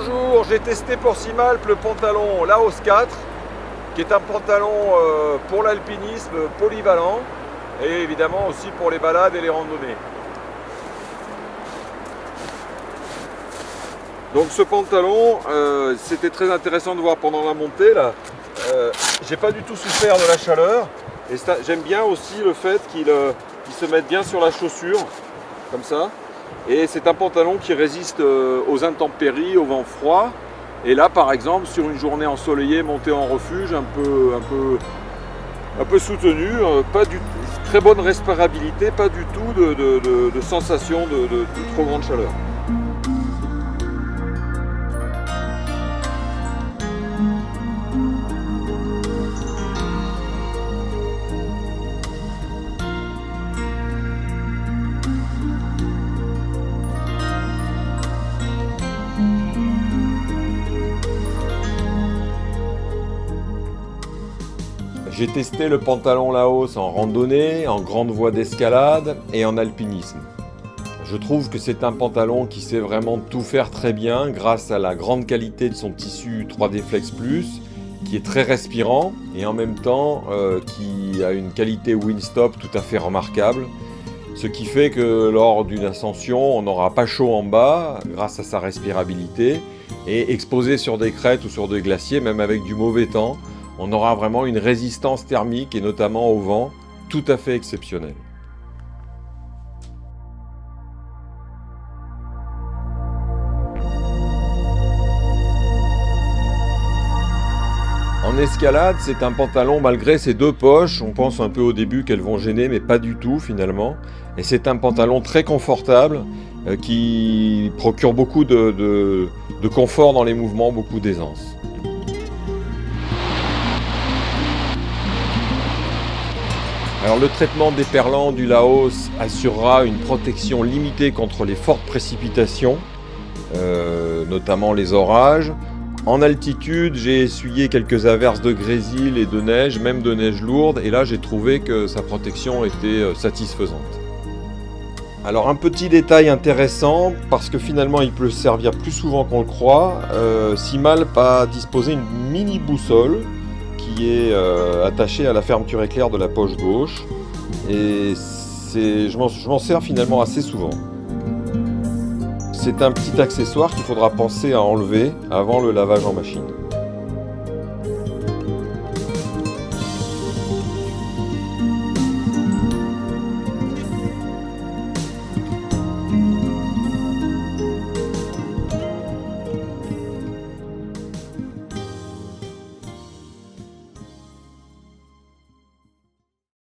Bonjour, j'ai testé pour Simalp le pantalon Laos 4, qui est un pantalon pour l'alpinisme polyvalent et évidemment aussi pour les balades et les randonnées. Donc ce pantalon, c'était très intéressant de voir pendant la montée là. J'ai pas du tout souffert de la chaleur et j'aime bien aussi le fait qu'il se mette bien sur la chaussure, comme ça. Et c'est un pantalon qui résiste aux intempéries, au vent froid. Et là, par exemple, sur une journée ensoleillée, montée en refuge, un peu soutenue, très bonne respirabilité, pas du tout de sensation de trop grande chaleur. J'ai testé le pantalon Laos en randonnée, en grande voie d'escalade et en alpinisme. Je trouve que c'est un pantalon qui sait vraiment tout faire très bien grâce à la grande qualité de son tissu 3D Flex Plus, qui est très respirant et en même temps qui a une qualité Windstop tout à fait remarquable. Ce qui fait que lors d'une ascension, on n'aura pas chaud en bas grâce à sa respirabilité et exposé sur des crêtes ou sur des glaciers, même avec du mauvais temps, on aura vraiment une résistance thermique et notamment au vent tout à fait exceptionnelle. En escalade, c'est un pantalon malgré ses deux poches. On pense un peu au début qu'elles vont gêner, mais pas du tout finalement. Et c'est un pantalon très confortable qui procure beaucoup de confort dans les mouvements, beaucoup d'aisance. Alors le traitement déperlant du Laos assurera une protection limitée contre les fortes précipitations, notamment les orages. En altitude, j'ai essuyé quelques averses de grésil et de neige, même de neige lourde, et là j'ai trouvé que sa protection était satisfaisante. Alors un petit détail intéressant, parce que finalement il peut servir plus souvent qu'on le croit, Simalp a disposé une mini boussole qui est attaché à la fermeture éclair de la poche gauche et je m'en sers finalement assez souvent. C'est un petit accessoire qu'il faudra penser à enlever avant le lavage en machine.